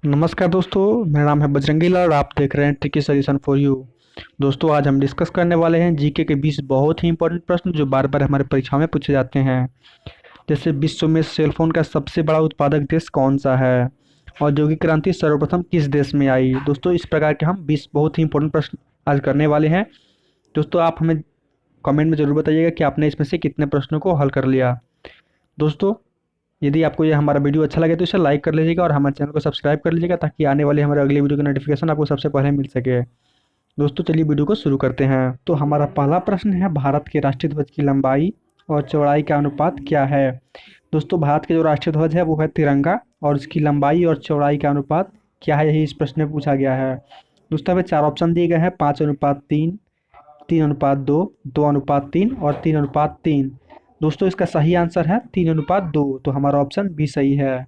नमस्कार दोस्तों। मेरा नाम है बजरंगी लाल और आप देख रहे हैं ट्रिकी सॉल्यूशन फॉर यू। दोस्तों, आज हम डिस्कस करने वाले हैं जीके के 20 बहुत ही इंपॉर्टेंट प्रश्न जो बार बार हमारे परीक्षाओं में पूछे जाते हैं। जैसे विश्व में सेलफोन का सबसे बड़ा उत्पादक देश कौन सा है? औद्योगिक क्रांति सर्वप्रथम किस देश में आई? दोस्तों, इस प्रकार के हम 20 बहुत ही इंपॉर्टेंट प्रश्न आज करने वाले हैं। दोस्तों, आप हमें कमेंट में ज़रूर बताइएगा कि आपने इसमें से कितने प्रश्नों को हल कर लिया। दोस्तों, यदि आपको ये हमारा वीडियो अच्छा लगे तो इसे लाइक कर लीजिएगा और हमारे चैनल को सब्सक्राइब कर लीजिएगा ताकि आने वाले हमारे अगले वीडियो की नोटिफिकेशन आपको सबसे पहले मिल सके। दोस्तों, चलिए वीडियो को शुरू करते हैं। तो हमारा पहला प्रश्न है, भारत के राष्ट्रीय ध्वज की लंबाई और चौड़ाई का अनुपात क्या है? दोस्तों, भारत के जो राष्ट्रीय ध्वज है वो है तिरंगा और उसकी लंबाई और चौड़ाई का अनुपात क्या है, यही इस प्रश्न में पूछा गया है। दोस्तों, हमें 4 ऑप्शन दिए गए हैं: 5:3, 3:2, 2:3 और 3:3। दोस्तों, इसका सही आंसर है 3:2, तो हमारा ऑप्शन बी सही है।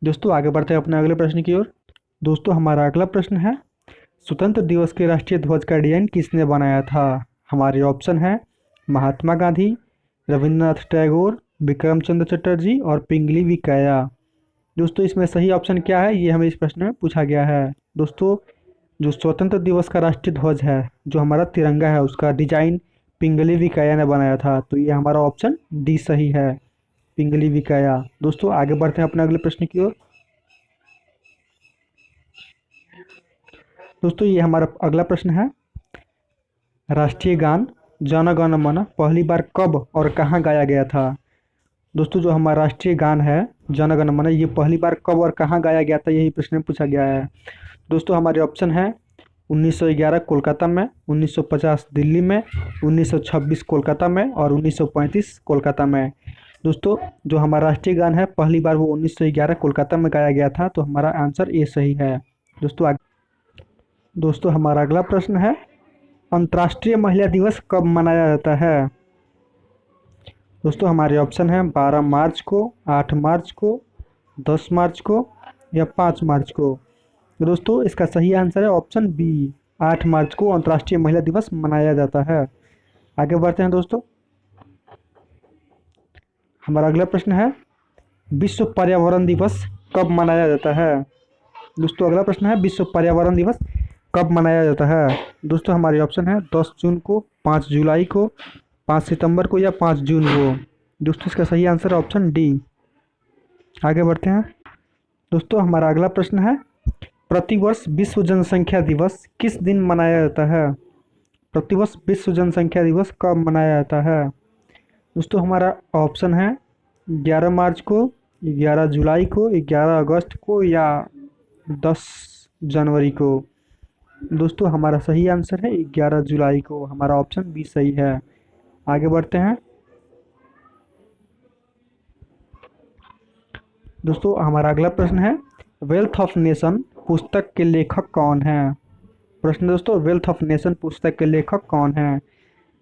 दोस्तों, आगे बढ़ते हैं अपने अगले प्रश्न की ओर। दोस्तों, हमारा अगला प्रश्न है, स्वतंत्र दिवस के राष्ट्रीय ध्वज का डिजाइन किसने बनाया था? हमारे ऑप्शन है महात्मा गांधी, रविंद्रनाथ टैगोर, विक्रम चंद्र चटर्जी और पिंगली वेंकैया। दोस्तों, इसमें सही ऑप्शन क्या है, ये हमें इस प्रश्न में पूछा गया है। दोस्तों, जो स्वतंत्र दिवस का राष्ट्रीय ध्वज है, जो हमारा तिरंगा है, उसका डिजाइन पिंगली वेंकैया ने बनाया था, तो ये हमारा ऑप्शन डी सही है, पिंगली वेंकैया। दोस्तों, आगे बढ़ते हैं अपने अगले प्रश्न की ओर। दोस्तों, ये हमारा अगला प्रश्न है, राष्ट्रीय गान जन गण मन पहली बार कब और कहाँ गाया गया था? दोस्तों, जो हमारा राष्ट्रीय गान है जन गण मन, ये पहली बार कब और कहाँ गाया गया था, यही प्रश्न में पूछा गया है। दोस्तों, हमारे ऑप्शन है 1911 कोलकाता में, 1950 दिल्ली में, 1926 कोलकाता में और 1935 कोलकाता में। दोस्तों, जो हमारा राष्ट्रीय गान है पहली बार वो 1911 कोलकाता में गाया गया था, तो हमारा आंसर ए सही है। दोस्तों, हमारा अगला प्रश्न है, अंतर्राष्ट्रीय महिला दिवस कब मनाया जाता है? दोस्तों, हमारे ऑप्शन है 12 मार्च को, 8 मार्च को, 10 मार्च को या 5 मार्च को। दोस्तों, इसका सही आंसर है ऑप्शन बी, 8 मार्च को अंतर्राष्ट्रीय महिला दिवस मनाया जाता है। आगे बढ़ते हैं दोस्तों। हमारा अगला प्रश्न है, विश्व पर्यावरण दिवस कब मनाया जाता है? दोस्तों, अगला प्रश्न है, विश्व पर्यावरण दिवस कब मनाया जाता है? दोस्तों, हमारे ऑप्शन है 10 जून को, 5 जुलाई को, 5 सितंबर को या 5 जून को। दोस्तों, इसका सही आंसर है ऑप्शन डी। आगे बढ़ते हैं दोस्तों। हमारा अगला प्रश्न है, प्रतिवर्ष विश्व जनसंख्या दिवस किस दिन मनाया जाता है? प्रतिवर्ष विश्व जनसंख्या दिवस कब मनाया जाता है? दोस्तों, हमारा ऑप्शन है 11 मार्च को, 11 जुलाई को, 11 अगस्त को या 10 जनवरी को। दोस्तों, हमारा सही आंसर है 11 जुलाई को, हमारा ऑप्शन बी सही है। आगे बढ़ते हैं दोस्तों। हमारा अगला प्रश्न है, वेल्थ ऑफ नेशन पुस्तक के लेखक कौन है? प्रश्न दोस्तों, वेल्थ ऑफ नेशन पुस्तक के लेखक कौन है?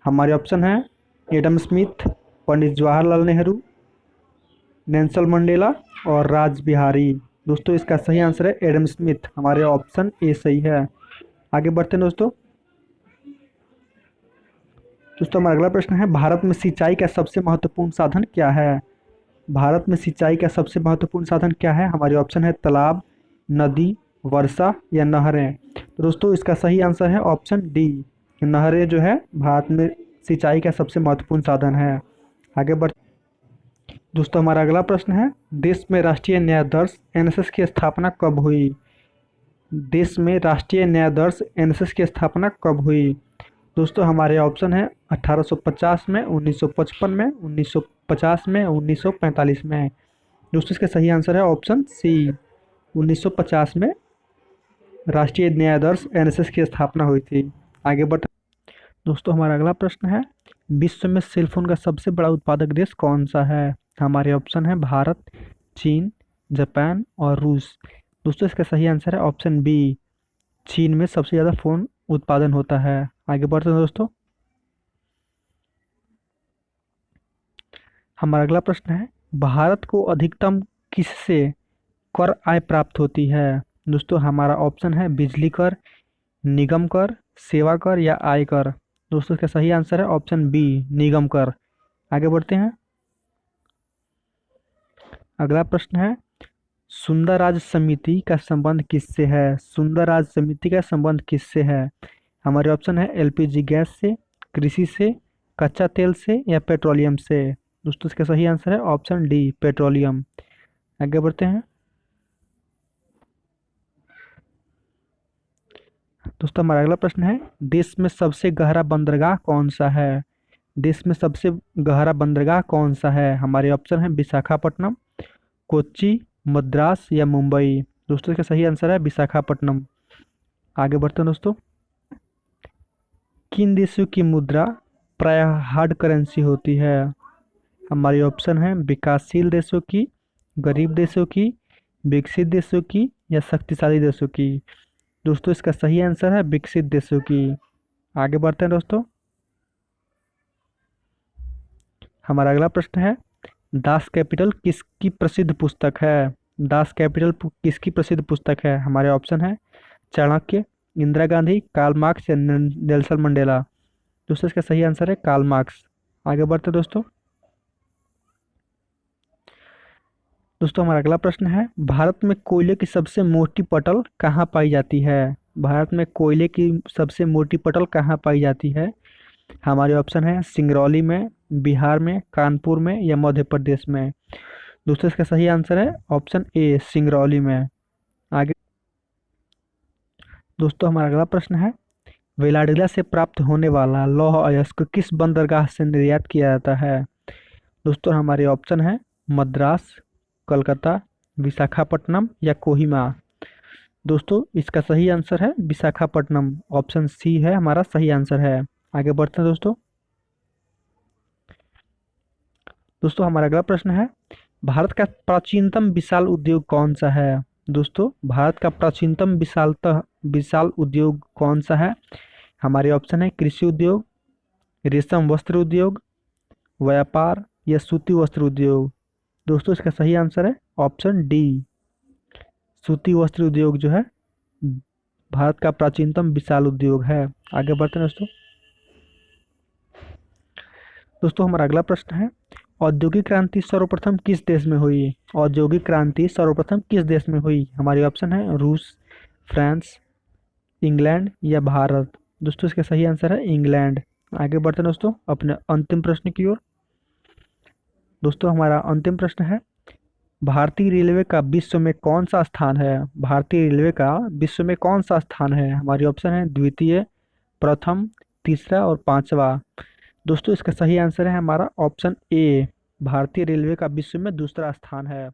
हमारे ऑप्शन है Adam Smith, Pandit Jawaharlal Nehru, Nelson Mandela और राज बिहारी। दोस्तों, इसका सही आंसर है एडम स्मिथ, हमारे ऑप्शन ए सही है। आगे बढ़ते हैं दोस्तों। हमारा अगला प्रश्न है, भारत में सिंचाई का सबसे महत्वपूर्ण साधन क्या है? भारत में सिंचाई का सबसे महत्वपूर्ण साधन क्या है? हमारे ऑप्शन है तालाब, नदी, वर्षा या नहरें। तो दोस्तों, इसका सही आंसर है ऑप्शन डी, नहरें जो है भारत में सिंचाई का सबसे महत्वपूर्ण साधन है। आगे बढ़ दोस्तों, हमारा अगला प्रश्न है, देश में राष्ट्रीय न्यायाधीश एनएसएस की स्थापना कब हुई? देश में राष्ट्रीय न्यायाधीश एनएसएस की स्थापना कब हुई? दोस्तों, हमारे ऑप्शन है 1850 में, 1955 में, 1950 में, 1945 में। दोस्तों, इसका सही आंसर है ऑप्शन सी, 1950 में राष्ट्रीय न्यायाधीश एनएसएस की स्थापना हुई थी। आगे बढ़ दोस्तों, हमारा अगला प्रश्न है, विश्व में सेलफोन का सबसे बड़ा उत्पादक देश कौन सा है? हमारे ऑप्शन है भारत, चीन, जापान और रूस। दोस्तों, इसका सही आंसर है ऑप्शन बी, चीन में सबसे ज़्यादा फ़ोन उत्पादन होता है। आगे बढ़ते हैं दोस्तों। हमारा अगला प्रश्न है, भारत को अधिकतम किससे कर आय प्राप्त होती है? दोस्तों, हमारा ऑप्शन है बिजली कर, निगम कर, सेवा कर या आय कर। दोस्तों, इसका सही आंसर है ऑप्शन बी, निगम कर। आगे बढ़ते हैं। अगला प्रश्न है, सुंदरराज समिति का संबंध किससे है? सुंदरराज समिति का संबंध किससे है? हमारे ऑप्शन है एलपीजी गैस से, कृषि से, कच्चा तेल से या पेट्रोलियम से। दोस्तों इसका सही आंसर है ऑप्शन डी, पेट्रोलियम। आगे बढ़ते हैं। दोस्तों हमारा अगला प्रश्न है, देश में सबसे गहरा बंदरगाह कौन सा है? देश में सबसे गहरा बंदरगाह कौन सा है? हमारे ऑप्शन है विशाखापट्टनम, कोच्चि, मद्रास या मुंबई। दोस्तों इसका सही आंसर है विशाखापट्टनम। आगे बढ़ते हैं दोस्तों। किन देशों की मुद्रा प्रायः हार्ड करेंसी होती है? हमारी ऑप्शन है विकासशील देशों की, गरीब देशों की, विकसित देशों की या शक्तिशाली देशों की। दोस्तों इसका सही आंसर है विकसित देशों की। आगे बढ़ते हैं दोस्तों। हमारा अगला प्रश्न है, दास कैपिटल किसकी प्रसिद्ध पुस्तक है? दास कैपिटल किसकी प्रसिद्ध पुस्तक है? हमारे ऑप्शन है चाणक्य, इंदिरा गांधी, कार्ल मार्क्स या नेल्सन मंडेला। दोस्तों इसका सही आंसर है कार्ल मार्क्स। आगे बढ़ते हैं दोस्तों। दोस्तों हमारा अगला प्रश्न है, भारत में कोयले की सबसे मोटी पटल कहाँ पाई जाती है? भारत में कोयले की सबसे मोटी पटल कहाँ पाई जाती है? हमारे ऑप्शन है सिंगरौली में, बिहार में, कानपुर में या मध्य प्रदेश में। दोस्तों इसका सही आंसर है ऑप्शन ए, सिंगरौली में। आगे दोस्तों हमारा अगला प्रश्न है, वेलाडिला से प्राप्त होने वाला लौह अयस्क किस बंदरगाह से निर्यात किया जाता है? दोस्तों हमारे ऑप्शन है मद्रास, कलकत्ता, विशाखापट्टनम या कोहिमा। दोस्तों इसका सही आंसर है विशाखापट्टनम। ऑप्शन सी है हमारा सही आंसर है। आगे बढ़ते हैं दोस्तों। दोस्तों हमारा अगला प्रश्न है, भारत का प्राचीनतम विशाल उद्योग कौन सा है? दोस्तों भारत का प्राचीनतम विशाल उद्योग कौन सा है? हमारे ऑप्शन है कृषि उद्योग, रेशम वस्त्र उद्योग, व्यापार या सूती वस्त्र उद्योग। दोस्तों इसका सही आंसर है ऑप्शन डी, सूती वस्त्र उद्योग जो है भारत का प्राचीनतम विशाल उद्योग है। आगे बढ़ते हैं दोस्तों। दोस्तों हमारा अगला प्रश्न है, औद्योगिक क्रांति सर्वप्रथम किस देश में हुई? औद्योगिक क्रांति सर्वप्रथम किस देश में हुई? हमारे ऑप्शन है रूस, फ्रांस, इंग्लैंड या भारत। दोस्तों इसका सही आंसर है इंग्लैंड। आगे बढ़ते हैं दोस्तों अपने अंतिम प्रश्न की ओर। दोस्तों हमारा अंतिम प्रश्न है, भारतीय रेलवे का विश्व में कौन सा स्थान है? भारतीय रेलवे का विश्व में कौन सा स्थान है? हमारी ऑप्शन है द्वितीय, प्रथम, तीसरा और पांचवा। दोस्तों इसका सही आंसर है हमारा ऑप्शन ए, भारतीय रेलवे का विश्व में दूसरा स्थान है।